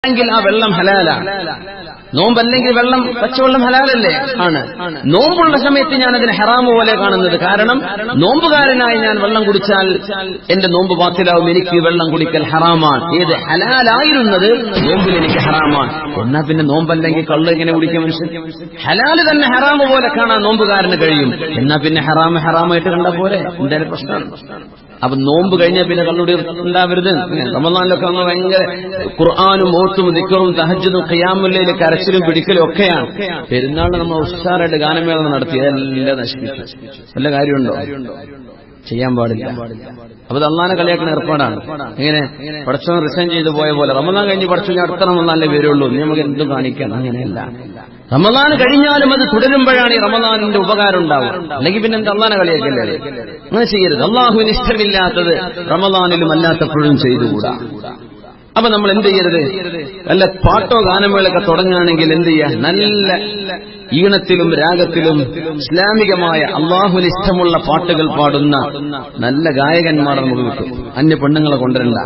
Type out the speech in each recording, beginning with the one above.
നോമ്പല്ലെങ്കിൽ ആ വെള്ളം ഹലാലാണ്. നോമ്പല്ലെങ്കിൽ വെള്ളം പച്ചവെള്ളം ഹലാലല്ലേ? ആണ്. നോമ്പുള്ള സമയത്ത് ഞാൻ അതിന് ഹറാമ് പോലെ കാണുന്നത്. കാരണം നോമ്പുകാരനായി ഞാൻ വെള്ളം കുടിച്ചാൽ എന്റെ നോമ്പ് ബാത്തിലാവും. എനിക്ക് വെള്ളം കുടിക്കൽ ഹറാമാണ്. ഏത് ഹലാലായിരുന്നത് നോമ്പിൽ എനിക്ക് ഹറാമാണ്. എന്നാ പിന്നെ നോമ്പല്ലെങ്കിൽ കള്ള് എങ്ങനെ കുടിക്കും മനുഷ്യൻ? ഹലാല് തന്നെ ഹറാമ് പോലെ കാണാൻ നോമ്പുകാരന് കഴിയും. എന്നാ പിന്നെ ഹറാമായിട്ട് കണ്ടാ പോരെ? എന്തായാലും പ്രശ്നമാണ്. അപ്പൊ നോമ്പ് കഴിഞ്ഞാൽ പിന്നെ കള്ളുടി ഉണ്ടാവരുത്. റമദാനിലൊക്കെ നമ്മൾ ഭയങ്കര ഖുർആനും ഓത്തും ദിക്റും തഹജ്ജുദും ഖിയാമുൽ ലൈൽ കരച്ചിലും പിടിക്കലും ഒക്കെയാണ്. പെരുന്നാളിന് നമ്മൾ ഉഷാറായിട്ട് ഗാനമേള നടത്തി എല്ലാം നശിപ്പിച്ചു. വല്ല കാര്യമുണ്ടോ? ചെയ്യാൻ പാടില്ല. അപ്പൊ അത് അള്ളാനെ കളിയാക്കുന്ന ഏർപ്പാടാണ്. ഇങ്ങനെ പടച്ചവൻ റിസൈൻ ചെയ്തു പോയ പോലെ റമദാൻ കഴിഞ്ഞ് പഠിച്ചു ഞാൻ അടുത്ത റമദാനിലേ വരുള്ളൂ, നമുക്ക് എന്തും കാണിക്കാം. അങ്ങനെയല്ല. റമദാൻ കഴിഞ്ഞാലും അത് തുടരുമ്പോഴാണ് ഈ റമദാനിന്റെ ഉപകാരം ഉണ്ടാവുക. അല്ലെങ്കിൽ പിന്നെ എന്താ അള്ളാനെ കളിയാക്കല്ലേ? അങ്ങനെ ചെയ്യരുത്. അള്ളാഹുവിന് ഇഷ്ടമില്ലാത്തത് റമദാനിലും അല്ലാത്തപ്പോഴും ചെയ്തുകൂടാ. അപ്പൊ നമ്മൾ എന്ത് ചെയ്യരുത്? വല്ല പാട്ടോ ഗാനമേളൊക്കെ തുടങ്ങുകയാണെങ്കിൽ എന്ത് ചെയ്യാ? നല്ല ഈണത്തിലും രാഗത്തിലും ഇസ്ലാമികമായ അള്ളാഹുവിന് ഇഷ്ടമുള്ള പാട്ടുകൾ പാടുന്ന നല്ല ഗായകന്മാർ നമുക്ക് കിട്ടും. അന്യ പെണ്ണുങ്ങളെ കൊണ്ടുവരണ്ട.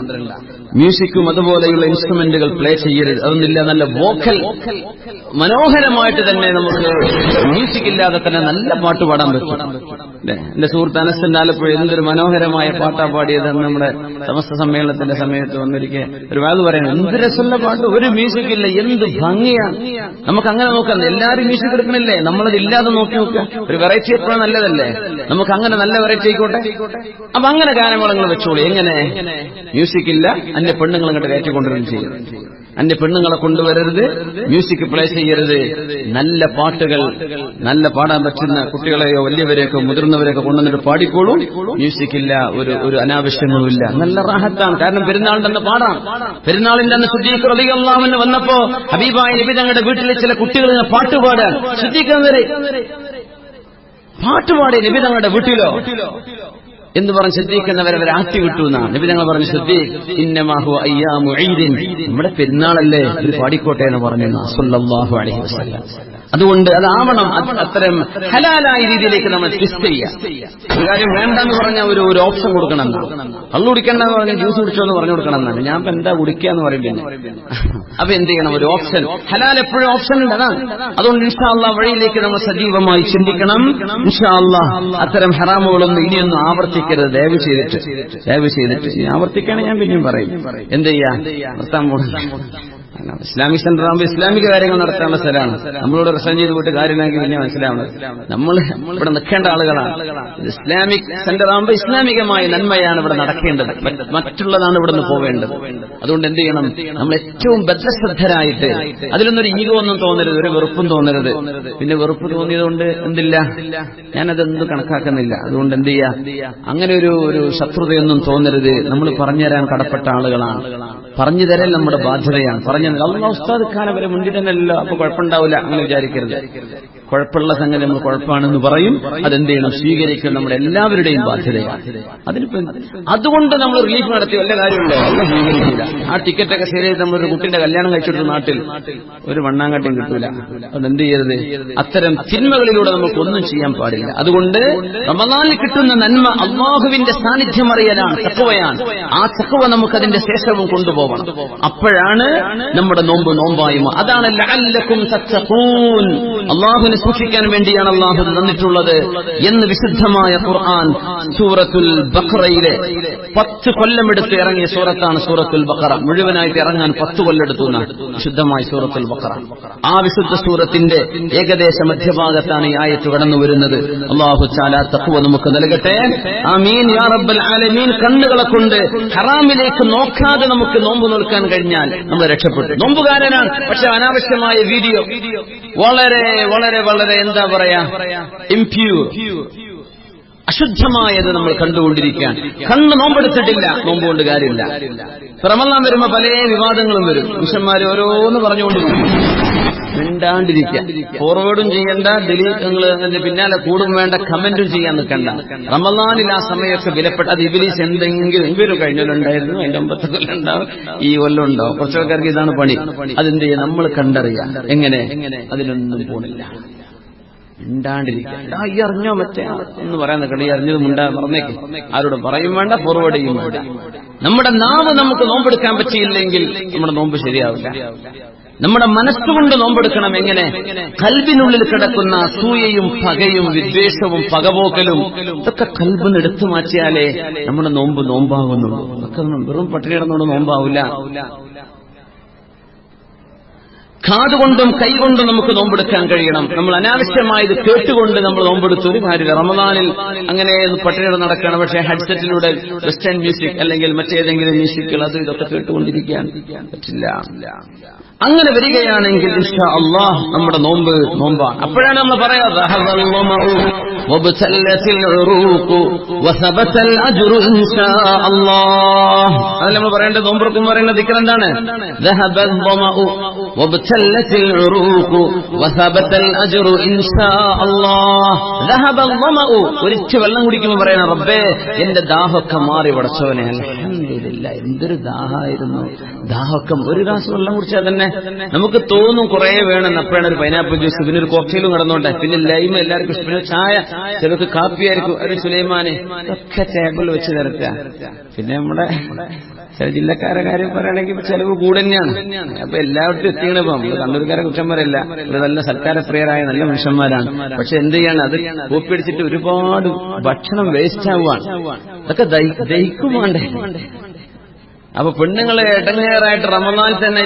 മ്യൂസിക്കും അതുപോലെയുള്ള ഇൻസ്ട്രുമെന്റുകൾ പ്ലേ ചെയ്യരുത്. അതൊന്നുമില്ല. നല്ല വോക്കൽ മനോഹരമായിട്ട് തന്നെ നമുക്ക് മ്യൂസിക് ഇല്ലാതെ തന്നെ നല്ല പാട്ട് പാടാൻ പറ്റും. എന്റെ സുഹൃത്ത് അനസിന്റെ ആലപ്പുഴ എന്തൊരു മനോഹരമായ പാട്ടാ പാടിയത്. നമ്മുടെ സമസ്ത സമ്മേളനത്തിന്റെ സമയത്ത് വന്നിരിക്കെ ഒരു വാത് പറയുന്നത്, എന്ത് രസമുള്ള പാട്ട്, ഒരു മ്യൂസിക് ഇല്ല, എന്ത് ഭംഗിയാണ്. നമുക്ക് അങ്ങനെ നോക്കാം. എല്ലാവരും മ്യൂസിക് എടുക്കണില്ലേ? നമ്മളത് ഇല്ലാതെ നോക്കി നോക്കുക. ഒരു വെറൈറ്റി എപ്പോഴും നല്ലതല്ലേ? നമുക്ക് അങ്ങനെ നല്ല വെറൈറ്റി ആയിക്കോട്ടെ. അപ്പൊ അങ്ങനെ ഗാനമേളങ്ങൾ വെച്ചോളൂ. എങ്ങനെ? മ്യൂസിക് ഇല്ല, അന്യ പെണ്ണുങ്ങൾ ഇങ്ങോട്ട് കയറ്റിക്കൊണ്ടുവരും ചെയ്യും. അന്യ പെണ്ണുങ്ങളെ കൊണ്ടുവരരുത്, മ്യൂസിക് പ്ലേ ചെയ്യരുത്. നല്ല പാട്ടുകൾ, നല്ല പാടാൻ പറ്റുന്ന കുട്ടികളെയോ വലിയവരെയൊക്കെ മുതിർന്നവരെയൊക്കെ കൊണ്ടുവന്നിട്ട് പാടിക്കോളൂ. മ്യൂസിക് ഇല്ല, ഒരു അനാവശ്യങ്ങളുമില്ല. നല്ല റാഹത്താണ്. കാരണം പെരുന്നാളിന്റെ അന്ന് പാടാം. പെരുന്നാളിന്റെ അന്ന് സിദ്ദീഖ് റളിയല്ലാഹു അൻഹു വന്നപ്പോ ഹബീബായ നബി തങ്ങളുടെ വീട്ടിലെ ചില കുട്ടികൾ പാട്ടുപാടാൻ സിദ്ദീഖ് പാട്ടുപാടി നബി തങ്ങളുടെ വീട്ടിലോ എന്ന് പറഞ്ഞ് സിദ്ദീഖ് എന്നവരെ ആട്ടി വിട്ടു എന്നാണ് നബി തങ്ങൾ പറഞ്ഞു. സിദ്ദീഖ് ഇന്നമാഹു അയ്യാമു ഈദിൻ, നമ്മുടെ പെരുന്നാളല്ലേ, ഒരു പാടിക്കോട്ടെ എന്ന് പറഞ്ഞു സല്ലല്ലാഹു അലൈഹി വസല്ലം. അതുകൊണ്ട് അതാവണം. അത്തരം ഹലാലായ രീതിയിലേക്ക് നമ്മൾ ട്വിസ്റ്റ് ചെയ്യാം. ഒരു കാര്യം വേണ്ടെന്ന് പറഞ്ഞാൽ ഒരു ഓപ്ഷൻ കൊടുക്കണം. കള്ളു കുടിക്കണ്ടെന്ന് പറഞ്ഞാൽ ജ്യൂസ് കുടിച്ചോ എന്ന് പറഞ്ഞു കൊടുക്കണം എന്നാണ്. ഞാൻ ഇപ്പൊ എന്താ കുടിക്കാന്ന് പറയും. അപ്പൊ എന്ത് ചെയ്യണം? ഒരു ഓപ്ഷൻ. ഹലാൽ എപ്പോഴും ഓപ്ഷൻ ഉണ്ട്. അതാണ്. അതുകൊണ്ട് ഇൻഷാ അല്ലാഹ് വഴിയിലേക്ക് നമ്മൾ സജീവമായി ചിന്തിക്കണം. ഇൻഷാ അല്ലാഹ് അത്തരം ഹറാമുകളൊന്നും ഇനിയൊന്നും ആവർത്തിക്കരുത്. ദയവ് ചെയ്തിട്ട് ഇനി ആവർത്തിക്കുകയാണെങ്കിൽ ഞാൻ പിന്നെയും പറയും. എന്ത് ചെയ്യാ? നിർത്താൻ പോകുന്നില്ല. ഇസ്ലാമിക് സെന്റർ ആകുമ്പോൾ ഇസ്ലാമിക കാര്യങ്ങൾ നടത്താനുള്ള സ്ഥലമാണ്. നമ്മളോട് റിസൈൻ ചെയ്ത് പോയിട്ട് കാര്യമില്ലെങ്കിൽ പിന്നെ മനസ്സിലാവണം നമ്മൾ ഇവിടെ നിൽക്കേണ്ട ആളുകളാണ്. ഇസ്ലാമിക് സെന്റർ ആകുമ്പോൾ ഇസ്ലാമികമായ നന്മയാണ് ഇവിടെ നടക്കേണ്ടത്, മറ്റുള്ളതാണ് ഇവിടെ നിന്ന് പോവേണ്ടത്. അതുകൊണ്ട് എന്ത് ചെയ്യണം? നമ്മൾ ഏറ്റവും ബദ്ധശ്രദ്ധരായിട്ട്, അതിലൊന്നൊരു ഈഗോ ഒന്നും തോന്നരുത്, ഒരു വെറുപ്പും തോന്നരുത്. പിന്നെ വെറുപ്പ് തോന്നിയതുകൊണ്ട് എന്തില്ല, ഞാനതെന്തും കണക്കാക്കുന്നില്ല. അതുകൊണ്ട് എന്ത് ചെയ്യാ? അങ്ങനെ ഒരു ശത്രുതയൊന്നും തോന്നരുത്. നമ്മൾ പറഞ്ഞുതരാൻ കടപ്പെട്ട ആളുകളാണ്. പറഞ്ഞു തരൽ നമ്മുടെ ബാധ്യതയാണ്. പറഞ്ഞു അള്ളാഹ് ഉസ്താദ് ഖാൻ അവരെ മുൻപിട്ടല്ലോ, അപ്പൊ കുഴപ്പമുണ്ടാവില്ല അങ്ങനെ വിചാരിക്കരുത്. കുഴപ്പമുള്ള സംഗതി നമ്മൾ കുഴപ്പമാണെന്ന് പറയും. അതെന്ത് ചെയ്യണം? സ്വീകരിക്കുക നമ്മുടെ എല്ലാവരുടെയും ബാധ്യതയാണ്. അതുകൊണ്ട് നമ്മൾ റിലീഫ് നടത്തി വല്ല കാര്യമുണ്ടോ? അല്ല, സ്വീകരിക്കില്ല. ആ ടിക്കറ്റൊക്കെ ശരിയായിട്ട് നമ്മളൊരു കുട്ടിന്റെ കല്യാണം കഴിച്ചെടുത്ത നാട്ടിൽ ഒരു മണ്ണാങ്കട്ടിയും കിട്ടൂല. അതെന്ത് ചെയ്യരുത്? അത്തരം തിന്മകളിലൂടെ നമുക്കൊന്നും ചെയ്യാൻ പാടില്ല. അതുകൊണ്ട് റമദാനിൽ കിട്ടുന്ന നന്മ അല്ലാഹുവിന്റെ സാന്നിധ്യം അറിയലാണ്, തഖ്വയാണ്. ആ തഖ്വ നമുക്ക് അതിന്റെ ശേഷവും കൊണ്ടുപോകണം. അപ്പോഴാണ് നമ്മുടെ നോമ്പായി. അതാണ് ലഅല്ലകും തത്തഖൂൻ, അല്ലാഹുവിനെ സൂക്ഷിക്കാൻ വേണ്ടിയാണ് അല്ലാഹു തന്നിട്ടുള്ളത് എന്ന് വിശുദ്ധമായ ഖുർആൻ സൂറത്തുൽ ബഖറയിലെ 10 കൊല്ലമെടുത്ത് ഇറങ്ങിയ സൂറത്താണ് സൂറത്തുൽ ബഖറ. മുഴുവനായിട്ട് ഇറങ്ങാൻ 10 കൊല്ലെടുത്തു എന്നാണ് വിശുദ്ധമായ സൂറത്തുൽ ബഖറ. ആ വിശുദ്ധ സൂറത്തിന്റെ ഏകദേശ മധ്യഭാഗത്താണ് ഈ ആയത്ത് കടന്നു വരുന്നത്. അല്ലാഹു തആല തഖ്വ നമുക്ക് നൽകട്ടെ. ആമീൻ യാ റബ്ബൽ ആലമീൻ. കണ്ണുകളെ കൊണ്ട് ഹറാമിലേക്ക് നോക്കാതെ നമുക്ക് നോമ്പ് നോൽക്കാൻ കഴിഞ്ഞാൽ നമ്മൾ രക്ഷപ്പെട്ടു. നോമ്പുകാരനാണ്, പക്ഷെ അനാവശ്യമായ വീഡിയോ, വളരെ വളരെ വളരെ എന്താ പറയാ, ഇംപ്യൂർ, അശുദ്ധമായത് നമ്മൾ കണ്ടുകൊണ്ടിരിക്കുകയാണ്. കണ്ണ് നോമ്പെടുത്തിട്ടില്ല, നോമ്പ് കൊണ്ട് കാര്യമില്ല. റമദാൻ വരുമ്പോ പല വിവാദങ്ങളും വരും. പുരുഷന്മാര് ഓരോന്ന് പറഞ്ഞുകൊണ്ടിരിക്കും. മിണ്ടാണ്ടിരിക്കുക. ഫോർവേഡും ചെയ്യണ്ട, ഡിലീറ്റ് പിന്നാലെ കൂടും വേണ്ട, കമന്റും ചെയ്യാൻ നിൽക്കണ്ട. റമദാനിൽ ആ സമയമൊക്കെ വിലപ്പെട്ട അത് ഇബ്ലീസ് എന്തെങ്കിലും ഇവര് കഴിഞ്ഞൊല്ലുണ്ടായിരുന്നു, അതിന്റെ 9 കൊല്ലം ഉണ്ടാവും, ഈ കൊല്ലം ഉണ്ടാവും. കുറച്ചൊക്കെ ഇതാണ് പണി. അതെന്ത് ചെയ്യാം? നമ്മൾ കണ്ടറിയാം. എങ്ങനെ? അതിലൊന്നും പോണില്ല. മിണ്ടാണ്ടിരിക്കുക. ഈ അറിഞ്ഞോ മറ്റേ എന്ന് പറയാൻ നിൽക്കണ്ട, ഈ അറിഞ്ഞത് മറന്നേക്ക്, ആരോടും പറയും വേണ്ട, ഫോർവേഡ് ചെയ്യും വേണ്ട. നമ്മുടെ നാവ് നമുക്ക് നോമ്പെടുക്കാൻ പറ്റിയില്ലെങ്കിൽ നമ്മുടെ നോമ്പ് ശരിയാവില്ല. നമ്മുടെ മനസ്സുകൊണ്ട് നോമ്പെടുക്കണം. എങ്ങനെ? കൽബിനുള്ളിൽ കിടക്കുന്ന അസൂയയും പകയും വിദ്വേഷവും പകപോക്കലും ഇതൊക്കെ കൽബിന് എടുത്തു മാറ്റിയാലേ നമ്മുടെ നോമ്പ് നോമ്പാകുന്നുള്ളൂ. അതൊക്കെ വെറും പട്ടിണി കിടന്നുകൊണ്ട് നോമ്പാവില്ല. കാതുകൊണ്ടും കൈകൊണ്ടും നമുക്ക് നോമ്പെടുക്കാൻ കഴിയണം. നമ്മൾ അനാവശ്യമായത് കേട്ടുകൊണ്ട് നമ്മൾ നോമ്പെടുത്ത ഒരു കാര്യമില്ല. റമദാനിൽ അങ്ങനെ പട്ടിണിയുടെ നടക്കണം, പക്ഷേ ഹെഡ്സെറ്റിലൂടെ വെസ്റ്റേൺ മ്യൂസിക് അല്ലെങ്കിൽ മറ്റേതെങ്കിലും മ്യൂസിക്കുകൾ അത് ഇതൊക്കെ കേട്ടുകൊണ്ടിരിക്കാൻ പറ്റില്ല. അങ്ങനെ വരികയാണെങ്കിൽ ഇൻഷാ അല്ലാഹ് നമ്മുടെ നോമ്പാണ്. അപ്പോഴാണ് നമ്മൾ പറയാ അതിൽ നമ്മൾ പറയേണ്ട നോമ്പെടുക്കും പറയുന്ന ദിക്ർ എന്താണ്? ഒരിച്ച് വെള്ളം കുടിക്കുമ്പോൾ പറയണം, റബ്ബേ എന്റെ ദാഹമൊക്കെ മാറി പടച്ചവനെ, അൽഹംദുലില്ലാഹ് എന്തൊരു ദാഹമായിരുന്നു. ദാഹമൊക്കെ ഒരു ഗ്ലാസ് വെള്ളം കുടിച്ചാൽ തന്നെ നമുക്ക് തോന്നും കുറെ വേണം. അപ്പോഴാണ് ഒരു പൈനാപ്പിൾ ജ്യൂസ്, പിന്നെ ഒരു കോക്ടെയിലും കിടന്നോട്ടെ, പിന്നെ ലൈമ് എല്ലാവർക്കും പിന്നെ ചായ, ചിലർക്ക് കാപ്പിയായിരിക്കും, ഒരു സുലൈമാന് ഒക്കെ ടേബിൾ വെച്ച് നിരത്തുക. പിന്നെ നമ്മുടെ ചില ജില്ലക്കാരെ കാര്യം പറയുകയാണെങ്കിൽ ചെലവ് കൂടെ തന്നെയാണ്. അപ്പൊ എല്ലായിടത്തും എത്തിയാണ്. ഇപ്പം കണ്ണൂർക്കാരെ കുറ്റന്മാരല്ല, ഒരു നല്ല സൽക്കാരപ്രിയരായ നല്ല മനുഷ്യന്മാരാണ്. പക്ഷെ എന്ത് ചെയ്യാണ്, അത് കോപ്പിയടിച്ചിട്ട് ഒരുപാട് ഭക്ഷണം വേസ്റ്റ് ആവുകയാണ്. അതൊക്കെ ദഹിക്കുമാണ്ടേ. അപ്പൊ പെണ്ണുങ്ങളെ ഇടങ്ങേറായിട്ട് റമദാൻ തന്നെ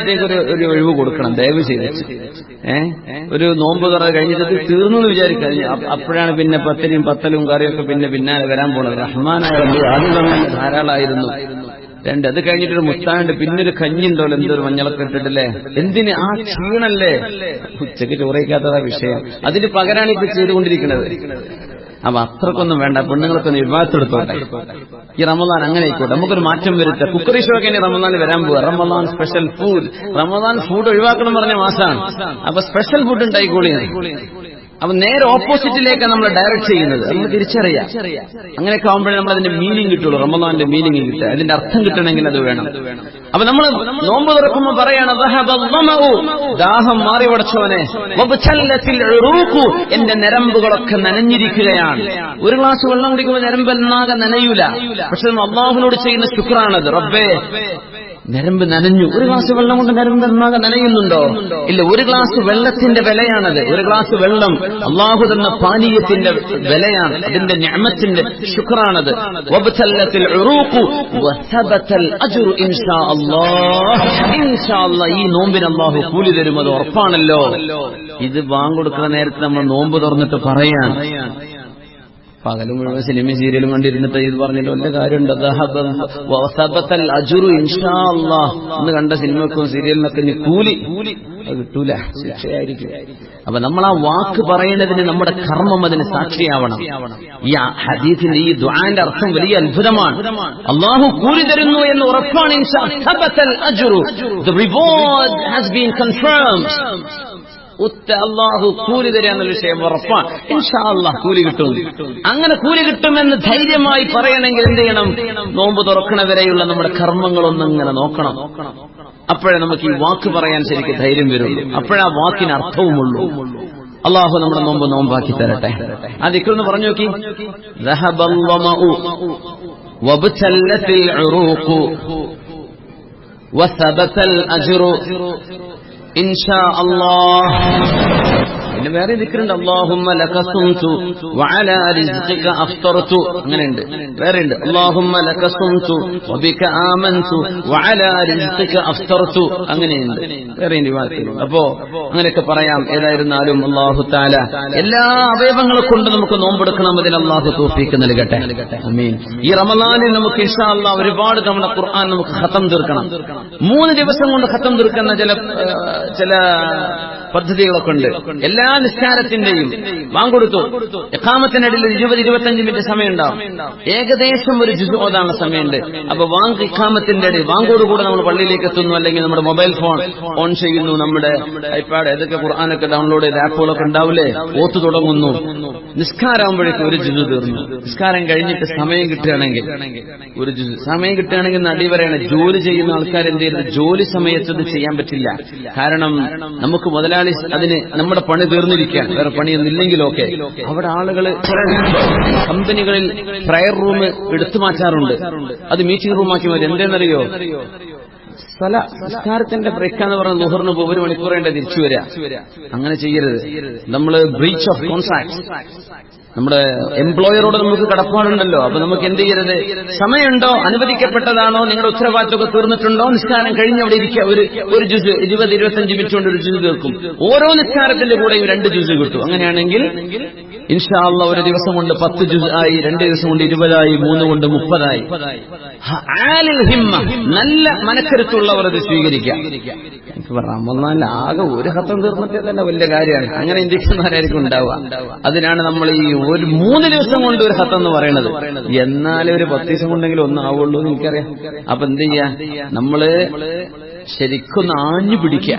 ഒരു ഒഴിവ് കൊടുക്കണം ദയവ് ചെയ്തിട്ട്. ഒരു നോമ്പ് തുറ കഴിഞ്ഞിട്ട് തീർന്നു എന്ന് വിചാരിക്കുക. അപ്പോഴാണ് പിന്നെ പത്തലും പത്തലും കറിയൊക്കെ പിന്നാലെ വരാൻ പോണത്. റഹ്മാനായ ആദ്യം തന്നെ ധാരാളമായിരുന്നു. അത് കഴിഞ്ഞിട്ടൊരു മുത്താണ്ട്, പിന്നൊരു കഞ്ഞിണ്ടല്ലോ, എന്തൊരു മഞ്ഞളൊക്കെ ഇട്ടിട്ടില്ലേ. എന്തിന്? ആ ക്ഷീണല്ലേ, ഉച്ചക്ക് ചോറയിക്കാത്തതാ വിഷയം. അതിന് പകരാണ് ഇപ്പൊ ചെയ്തുകൊണ്ടിരിക്കുന്നത്. അപ്പൊ അത്രക്കൊന്നും വേണ്ട, പെണ്ണുങ്ങൾക്കൊന്ന് വിവാഹത്തെടുത്തോട്ടെ. ഈ റമദാൻ അങ്ങനെ ആയിക്കോട്ടെ, നമുക്കൊരു മാറ്റം വരുത്താം. കുക്കറി ഷോ ഒക്കെ ഇനി റമദാൻ വരാൻ പോവുക. Ramadan special food. Ramadan food ഒഴിവാക്കണം പറഞ്ഞ മാസമാണ്. അപ്പൊ സ്പെഷ്യൽ ഫുഡ് ഉണ്ടായിക്കോളിയാണ്. അപ്പൊ നേരെ ഓപ്പോസിറ്റിലേക്ക് നമ്മൾ ഡയറക്റ്റ് ചെയ്യുന്നത് നമ്മൾ തിരിച്ചറിയാം. അങ്ങനെയൊക്കെ ആകുമ്പോഴേ നമ്മൾ അതിന്റെ മീനിങ് കിട്ടുള്ളൂ. റമദാന്റെ മീനിങ് കിട്ടുക, അതിന്റെ അർത്ഥം കിട്ടണമെങ്കിൽ അത് വേണം. അപ്പൊ നമ്മൾ നോമ്പ് തുറക്കുമ്പോൾ പറയാണ്, ദാഹം മാറി പടച്ചവനെ, എന്റെ നരമ്പുകളൊക്കെ നനഞ്ഞിരിക്കുകയാണ്. ഒരു ഗ്ലാസ് വെള്ളം കുടിക്കുമ്പോൾ നരമ്പെന്നാകെ നനയൂല. പക്ഷെ അല്ലാഹുവിനോട് ചെയ്യുന്ന ശുക്രാണത്. റബ്ബേ നരമ്പ് നനഞ്ഞു. ഒരു ഗ്ലാസ് വെള്ളം കൊണ്ട് നരമ്പ് എന്നാകെ നനയുന്നുണ്ടോ? ഇല്ല. ഒരു ഗ്ലാസ് വെള്ളത്തിന്റെ വിലയാണത്. ഒരു ഗ്ലാസ് വെള്ളം അല്ലാഹു തന്ന പാനീയത്തിന്റെ വിലയാണ്, അതിന്റെ നിഅമത്തിന്റെ ശുക്റാണത്. വബ്തല്ലത്തിൽ ഉറൂഖു വസബതൽ അജ്റു ഇൻഷാ അല്ലാഹ്. ഇൻഷാ അല്ലാഹ് ഈ നോമ്പിന് അല്ലാഹു കൂലി തരും, അത് ഉറപ്പാണല്ലോ. ഇത് ബാങ്ക് കൊടുക്കുന്ന നേരത്തെ നമ്മൾ നോമ്പ് തുറന്നിട്ട് പറയാൻ, പകലും മുഴുവൻ സിനിമയും സീരിയലും കണ്ടിരുന്നിട്ട് ഇത് പറഞ്ഞിട്ട് വല്ല കാര്യമുണ്ട്? അജുറു ഇൻഷാ അല്ലാഹ് എന്ന് കണ്ട സിനിമക്കും സീരിയലിനൊക്കെ കൂലി അത് കിട്ടൂല, ശിക്ഷയായിരിക്കും. അപ്പൊ നമ്മൾ ആ വാക്ക് പറയുന്നതിന് നമ്മുടെ കർമ്മം അതിന് സാക്ഷിയാവണം. ഈ ഹദീസിന്റെ ഈ ദുആന്റെ അർത്ഥം വലിയ അത്ഭുതമാണ്. അല്ലാഹു കൂലി തരുന്നു എന്ന് ഉറപ്പാണ്. ഇൻഷാ അല്ലാഹ് the reward has been confirmed. അല്ലാഹു കൂലി തരാന്നുള്ള വിഷയം ഉറപ്പാണ്. ഇൻഷാ അല്ലാഹ് കൂലി കിട്ടും. അങ്ങനെ കൂലി കിട്ടുമെന്ന് ധൈര്യമായി പറയണമെങ്കിൽ എന്ത് ചെയ്യണം? നോമ്പ് തുറക്കണവരെയുള്ള നമ്മുടെ കർമ്മങ്ങളൊന്നും ഇങ്ങനെ നോക്കണം. അപ്പോഴേ നമുക്ക് ഈ വാക്ക് പറയാൻ ശരിക്കും ധൈര്യം വരുള്ളൂ. അപ്പോഴാ വാക്കിന് അർത്ഥവുമുള്ളൂ. അല്ലാഹു നമ്മുടെ നോമ്പാക്കി തരട്ടെ. ആ ദിക്ർ ഒന്ന് പറഞ്ഞു നോക്കി. വബ്തല്ലത്തിൽ ഉറൂഖു വസബതൽ അജ്റു ഇൻഷാ അല്ലാഹ്. പിന്നെ വേറെ ദിക്റുണ്ട്. അല്ലാഹുമ്മ ലക സുംതു വഅലാ റിസ്ഖിക അഫ്തർതു. അങ്ങനെയുണ്ട്, വേറെ ഉണ്ട്. അല്ലാഹുമ്മ ലക സുംതു വബിക ആമൻതു വഅലാ റിസ്ഖിക അഫ്തർതു. അങ്ങനെയുണ്ട്, വേറെ ഉണ്ട്. അപ്പോ അങ്ങനെയൊക്കെ പറയാം. ഏതായിരുന്നാലും അല്ലാഹു തആല എല്ലാ അവയവങ്ങളെ കൊണ്ട് നമുക്ക് നോമ്പെടുക്കണം. അതിന് അല്ലാഹു തൗഫീഖ് നൽകട്ടെ. ആമീൻ. ഈ റമളാനിൽ നമുക്ക് ഇൻഷാ അല്ലാഹ് ഒരുപാട് തവണ ഖുർആൻ നമുക്ക് ഖതം തീർക്കണം. 3 ദിവസം കൊണ്ട് ഖതം തീർക്കുന്ന ചില പദ്ധതികളൊക്കെ ഉണ്ട്. എല്ലാ നിസ്കാരത്തിന്റെയും ബാങ്ക് കൊടുത്തു ഇഖാമത്തിനിടയിൽ 20-25 മിനിറ്റ് സമയം ഉണ്ടാവും. ഏകദേശം ഒരു ജുസ് ഓതാനുള്ള സമയമുണ്ട്. അപ്പൊ ബാങ്ക് ഇഖാമത്തിന്റെ ഇടയിൽ ബാങ്കോടുകൂടെ നമ്മൾ പള്ളിയിലേക്ക് എത്തുന്നു, അല്ലെങ്കിൽ നമ്മുടെ മൊബൈൽ ഫോൺ ഓൺ ചെയ്യുന്നു, നമ്മുടെ ഐപാഡ് ഏതൊക്കെ ഖുർആനൊക്കെ ഡൗൺലോഡ് ചെയ്ത് ആപ്പുകളൊക്കെ ഉണ്ടാവില്ലേ, ഓത്തു തുടങ്ങുന്നു. നിസ്കാരാകുമ്പോഴേക്കും ഒരു ജുസ് തീർന്നു. നിസ്കാരം കഴിഞ്ഞിട്ട് സമയം കിട്ടുകയാണെങ്കിൽ ഒരു ജുസ്, സമയം കിട്ടുകയാണെങ്കിൽ നടി പറയണ ജോലി ചെയ്യുന്ന ആൾക്കാർ എന്ത് ചെയ്യുന്നത്, ജോലി സമയത്ത് ഇത് ചെയ്യാൻ പറ്റില്ല. കാരണം നമുക്ക് മുതലാളി മുതലാളി അതിന് നമ്മുടെ പണി തീർന്നിരിക്കാൻ വേറെ പണിയൊന്നില്ലെങ്കിലൊക്കെ അവിടെ ആളുകൾ കമ്പനികളിൽ പ്രയർ റൂം എടുത്തു മാറ്റാറുണ്ട്. അത് മീറ്റിംഗ് റൂമാക്കി മതി. എന്തെന്നറിയോ? നിസ്കാരത്തിന്റെ ബ്രേക്കാന്ന് പറഞ്ഞ ളുഹറിന് 1 മണിക്കൂർ വേണ്ട തിരിച്ചു വരിക. അങ്ങനെ ചെയ്യരുത്. നമ്മള് ബ്രീച്ച് ഓഫ് കോൺട്രാക്ട്, നമ്മുടെ എംപ്ലോയറോട് നമുക്ക് കടപ്പാടുണ്ടല്ലോ. അപ്പൊ നമുക്ക് എന്ത് ചെയ്യരുത്? സമയമുണ്ടോ? അനുവദിക്കപ്പെട്ടതാണോ? നിങ്ങളുടെ ഉത്തരവാദിത്തമൊക്കെ തീർന്നിട്ടുണ്ടോ? നിസ്കാരം കഴിഞ്ഞ് അവിടെ ഇരിക്കുക. ഒരു ജുസ് 20-25 മിനിറ്റ് കൊണ്ട് ഒരു ജുസ് തീർക്കും. ഓരോ നിസ്കാരത്തിന്റെ കൂടെയും 2 ജുസ് കിട്ടും. അങ്ങനെയാണെങ്കിൽ ഇൻഷാ അല്ലാഹ് ഒരു ദിവസം കൊണ്ട് 10 ജുസ് ആയി, 2 ദിവസം കൊണ്ട് 20 ആയി, 3 കൊണ്ട് 30 ആയി. ആലിൽ ഹിമ്മ, നല്ല മനക്കരുത്തുള്ളവർ അത് സ്വീകരിക്കാം. റമളാനിൽ ആകെ ഒരു ഖത്തം തീർന്നിട്ട് തന്നെ വലിയ കാര്യമാണ്. അങ്ങനെ ചിന്തിക്കുന്നവരായിരിക്കും ഉണ്ടാവുക. അതിനാണ് നമ്മൾ ഈ ഒരു 3 ദിവസം കൊണ്ട് ഒരു ഖത്തം എന്ന് പറയുന്നത്. എന്നാലും ഒരു 10 ദിവസം കൊണ്ടെങ്കിലും ഒന്നാവുള്ളൂ എന്ന് എനിക്കറിയാം. അപ്പൊ എന്ത് ചെയ്യാ? നമ്മള് ശരിക്കും ആഞ്ഞു പിടിക്കുക.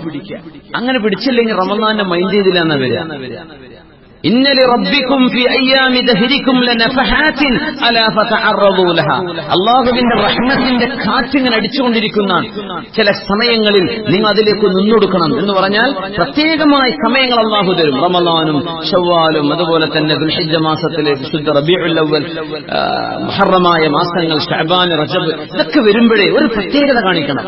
അങ്ങനെ പിടിച്ചില്ലെങ്കിൽ റമളാനെ മൈൻഡ് ചെയ്തില്ല എന്നാ വരിക. ഇന്ന ലിറബ്ബികും ഫീ അയ്യാമി ദഹരികും ലനഫഹാത്തിൻ അലാ ഫതഅറദൂ ലഹാ. അല്ലാഹുവിന്റെ റഹ്മത്തിന്റെ കാറ്റിങ്ങനെ അടിച്ചുകൊണ്ടിരിക്കുന്ന ചില സമയങ്ങളിൽ നിങ്ങൾ അതിലേക്ക് നിന്നൊടുക്കണം എന്ന് പറഞ്ഞാൽ പ്രത്യേകമായ സമയങ്ങൾ അല്ലാഹു തരും. റമളാനും ശവ്വാലും അതുപോലെ തന്നെ ദുൽഹിജ്ജ മാസത്തിലെ വിശുദ്ധ റബീഉൽ അവ്വൽ, മുഹറമായ മാസങ്ങൾ ശഅബാൻ, റജബ്, ഇതൊക്കെ വരുമ്പോഴേ ഒരു പ്രത്യേകത കാണിക്കണം.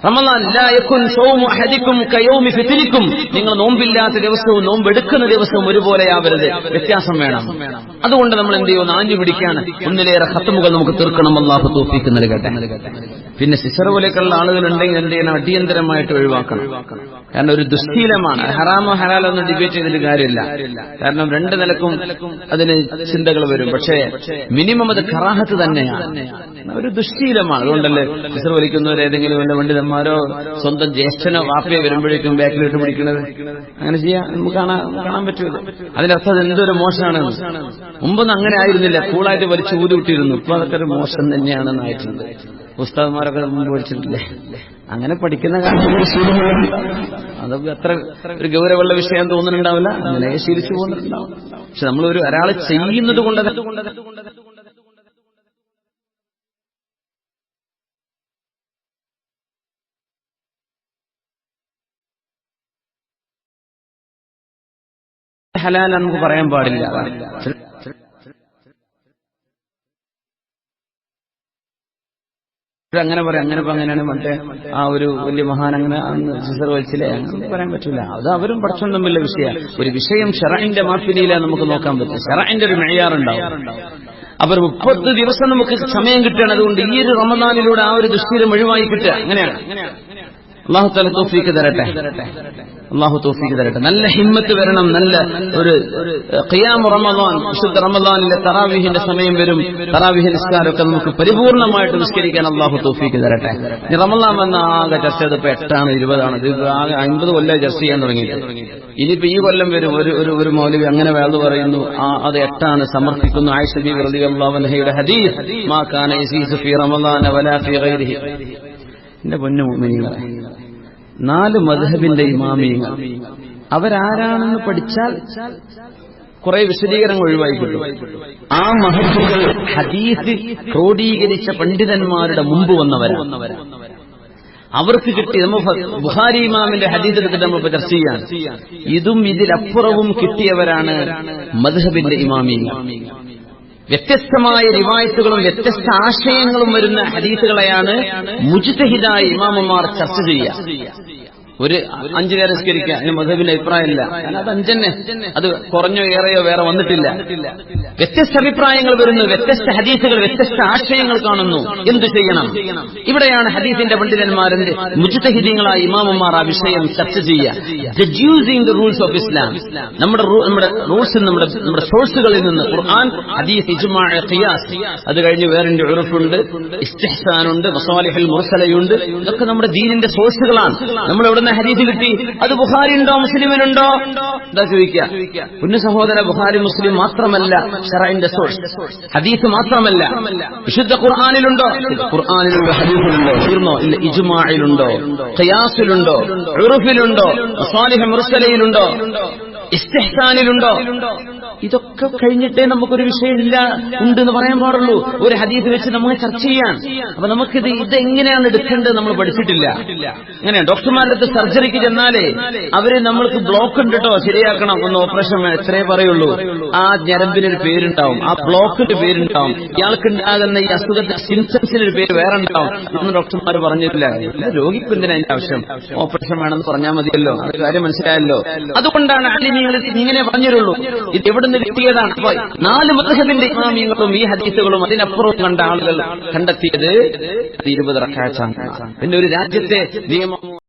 റമളാൻ ലാ യകുൻ സൗമു അഹദികും കയൗമി ഫിത്രികും. നിങ്ങൾ നോമ്പില്ലാത്ത ദിവസവും നോമ്പെടുക്കുന്ന ദിവസവും ഒരുപോലെയാവരുത്, വ്യത്യാസം വേണം. അതുകൊണ്ട് നമ്മൾ എന്ത് ചെയ്യുന്നു? ആഞ്ഞു പിടിക്കാണ്. ഒന്നിലേറെ ഖത്മുകൾ നമുക്ക് തീർക്കണം. അല്ലാഹു തൗഫീഖ് നൽകട്ടെ. പിന്നെ സിസറുപോലെയുള്ള ആളുകളുണ്ടെങ്കിൽ എന്ത് ചെയ്യണം? അടിയന്തരമായിട്ട് ഒഴിവാക്കണം. കാരണം ഒരു ദുശ്ശീലമാണ്. ഹറാമോ ഹലാലോ ഒന്നും ഡിബേറ്റ് ചെയ്തിട്ട് കാര്യമില്ല. കാരണം 2 നിലക്കും അതിന് ചിന്തകൾ വരും. പക്ഷേ മിനിമം അത് കറാഹത്ത് തന്നെയാണ്, ഒരു ദുശ്ശീലമാണ്. അതുകൊണ്ടല്ലേ സിസർ വലിക്കുന്നവർ ഏതെങ്കിലും വല്ല പണ്ഡിതന്മാരോ സ്വന്തം ജ്യേഷ്ഠനോ വാപ്പയോ വരുമ്പോഴേക്കും ബാക്കിലിട്ട് പിടിക്കുന്നത്? അങ്ങനെ ചെയ്യാൻ നമുക്ക് കാണാൻ പറ്റൂല. അതിനർത്ഥം എന്തൊരു മോശമാണ്. മുമ്പൊന്നും അങ്ങനെ ആയിരുന്നില്ല, കൂളായിട്ട് വലിച്ചു ഊതിവിട്ടിരുന്നു. ഇപ്പൊ അതൊക്കെ ഒരു മോശം തന്നെയാണെന്നായിട്ടുണ്ട്. ഉസ്താദ്മാരൊക്കെ മുമ്പ് പഠിച്ചിട്ടില്ലേ? അങ്ങനെ പഠിക്കുന്ന കാലത്ത് അതൊക്കെ അത്ര ഒരു ഗൗരവമുള്ള വിഷയം തോന്നുന്നുണ്ടാവില്ല. അങ്ങനെ ശീലിച്ചു പോകുന്നുണ്ടാവും. പക്ഷെ നമ്മൾ ഒരാൾ ചെയ്യുന്നത് കൊണ്ട് ഹലാൽ നമുക്ക് പറയാൻ പാടില്ല. അങ്ങനെ പറയാം, അങ്ങനെയാണ് മറ്റേ ആ ഒരു വലിയ മഹാൻ അങ്ങനെ സിസർ വലിച്ചില്ലേ, അങ്ങനെ പറയാൻ പറ്റില്ല. അത് അവരും പഠിച്ചോണ്ട് തമ്മിലുള്ള വിഷയമാണ്. ഒരു വിഷയം ശറഇന്റെ മാഫിലിയിലാണ് നമുക്ക് നോക്കാൻ പറ്റും. ശറഇന്റെ ഒരു മെയ്യാറുണ്ടാവും. അവർ 30 ദിവസം നമുക്ക് സമയം കിട്ടുകയാണ്. അതുകൊണ്ട് ഈ ഒരു റമദാനിലൂടെ ആ ഒരു ദുശ്ശീലം ഒഴിവായി കിട്ടുക. അങ്ങനെയാണ്. അല്ലാഹു തആല തൗഫീഖ് തരട്ടെ. അല്ലാഹു തൗഫീഖ് തരട്ടെ. നല്ല ഹിമ്മത്ത് വരണം. നല്ല ഒരു ഖിയാം റമദാൻ, വിശുദ്ധ റമദാനിലെ തറാവീഹിന്റെ സമയം വരും. തറാവീഹ് നിസ്കാരമൊക്കെ നമുക്ക് പരിപൂർണമായിട്ട് നിസ്കരിക്കാൻ അല്ലാഹു തൗഫീഖ് തരട്ടെ. ഇനി റമദാൻ വന്ന ആകെ ചർച്ച ചെയ്തപ്പോ 8 ആണ് 20 ആണ്. ഇത് ആകെ 50 കൊല്ലം ചർച്ച ചെയ്യാൻ തുടങ്ങിയിട്ട്. ഇനിയിപ്പോ ഈ കൊല്ലം വരും ഒരു മൗലവി അങ്ങനെ വേള് പറയുന്നു, അത് 8 ആണ് സമർപ്പിക്കുന്നു. ആയിഷ ബീവി റളിയല്ലാഹു അൻഹയുടെ ഹദീസ്, മാ കാന യസീസു ഫീ റമദാന വലാ ഫീ ഗൈരിഹി. എന്റെ പൊന്നു മുഅ്മിനീങ്ങളെ, 4 മദ്ഹബിന്റെ ഇമാമിയങ്ങൾ അവരാരാണെന്ന് പഠിച്ചാൽ കുറെ വിശദീകരണങ്ങൾ ഒഴിവായി കിട്ടും. ആ മഹത്തുക്കൾ ഹദീസ് ക്രോഡീകരിച്ച പണ്ഡിതന്മാരുടെ മുമ്പ് വന്നവരാണ്. അവർക്ക് കിട്ടി. നമ്മൾ ബുഖാരി ഇമാമിന്റെ ഹദീസ് എടുത്തിട്ട് നമ്മളിപ്പോ ചർച്ച ചെയ്യാൻ, ഇതും ഇതിലപ്പുറവും കിട്ടിയവരാണ് മദ്ഹബിന്റെ ഇമാമിയങ്ങൾ. വ്യത്യസ്തമായ റിവായത്തുകളും വ്യത്യസ്ത ആശയങ്ങളും വരുന്ന ഹദീസുകളെയാണ് മുജ്തഹിദായ ഇമാമുമാർ ചർച്ച ചെയ്യുക. ഒരു 5 നേരം നിസ്കരിക്കുക, അതിന് മദ്ഹബിന്റെ അഭിപ്രായമില്ല. അത് 5 തന്നെ, അത് കുറഞ്ഞോ ഏറെയോ വേറെ വന്നിട്ടില്ല. വ്യത്യസ്ത അഭിപ്രായങ്ങൾ വരുന്നു, വ്യത്യസ്ത ഹദീസുകൾ, വ്യത്യസ്ത ആശയങ്ങൾ കാണുന്നു. എന്തു ചെയ്യണം? ഇവിടെയാണ് ഹദീസിന്റെ പണ്ഡിതന്മാരുടെ മുജ്തഹിദീങ്ങളായ ഇമാമുമാർ ആ വിഷയം ചർച്ച ചെയ്യുക. ജഡ്യൂസിംഗ് ദി റൂൾസ് ഓഫ് ഇസ്ലാം. നമ്മുടെ റൂൾസ്, നമ്മുടെ സോഴ്സുകളിൽ നിന്ന് ഖുർആൻ, ഹദീസ്, ഇജ്മാ, ഖിയാസ്, അത് കഴിഞ്ഞ് വേറെ ഉറുഫുണ്ട്, ഇസ്തിഹ്സാനുണ്ട്, മസാലിഹുൽ മുർസലയുണ്ട്. ഇതൊക്കെ നമ്മുടെ ദീനിന്റെ സോഴ്സുകളാണ്. നമ്മൾ എവിടെ ഹദീസ് കിട്ടി? അത് ബുഖാരി ഉണ്ടോ മുസ്ലിമിനുണ്ടോ? എന്താ ചോദിക്കുക? പുണ്യ സഹോദര, ബുഖാരി മുസ്ലിം മാത്രമല്ല ശറഇന്റെ സോഴ്സ്. ഹദീസ് മാത്രമല്ല, വിശുദ്ധ ഖുർആനിലുണ്ടോ? ഖുർആനിലുണ്ടോ? ഹദീസിലുണ്ടോ? തീർന്നോ? ഇല്ല. ഇജ്മാഇലുണ്ടോ? ഖിയാസിലുണ്ടോ? ഉറുഫിലുണ്ടോ? മസാലിഹ് മുർസലയിലുണ്ടോ? ഇസ്തിഹ്സാനിലുണ്ടോ? ഇതൊക്കെ കഴിഞ്ഞിട്ടേ നമുക്കൊരു വിഷയമില്ല ഉണ്ടെന്ന് പറയാൻ പാടുള്ളൂ. ഒരു ഹദീസ് വെച്ച് നമുക്ക് ചർച്ച ചെയ്യാൻ. അപ്പൊ നമുക്കിത് ഇതെങ്ങനെയാണ് എടുക്കേണ്ടത് നമ്മൾ പഠിച്ചിട്ടില്ല. അങ്ങനെ ഡോക്ടർമാരുടെ അടുത്ത് സർജറിക്ക് ചെന്നാലേ അവര് നമ്മൾക്ക് ബ്ലോക്ക് ഉണ്ട് കേട്ടോ, ശരിയാക്കണം, ഒന്ന് ഓപ്പറേഷൻ എത്രയേ പറയുള്ളൂ. ആ ഞരമ്പിനൊരു പേരുണ്ടാവും, ആ ബ്ലോക്കിന്റെ പേരുണ്ടാവും, ഇയാൾക്കുണ്ടാകുന്ന ഈ അസുഖത്തിന്റെ സിംറ്റംസിനൊരു പേര് വേറെ ഉണ്ടാവും. ഇതൊന്നും ഡോക്ടർമാർ പറഞ്ഞിട്ടില്ല. രോഗിക്ക് എന്തിനാ അതിന്റെ ആവശ്യം? ഓപ്പറേഷൻ വേണമെന്ന് പറഞ്ഞാൽ മതിയല്ലോ, അത് കാര്യം മനസ്സിലായല്ലോ. അതുകൊണ്ടാണ് അലിമികൾ ഇങ്ങനെ പറഞ്ഞിട്ടുള്ളൂ. ഇത് എവിടുന്ന് കിട്ടിയതാണ്? 4 മദ്ഹബിന്റെ ഇമാമിയങ്ങളും ഈ ഹദീസുകളും അതിനപ്പുറവും കണ്ട ആളുകൾ കണ്ടെത്തിയത് 20 റക്അത്താണ്. പിന്നെ ഒരു രാജ്യത്തെ നിയമം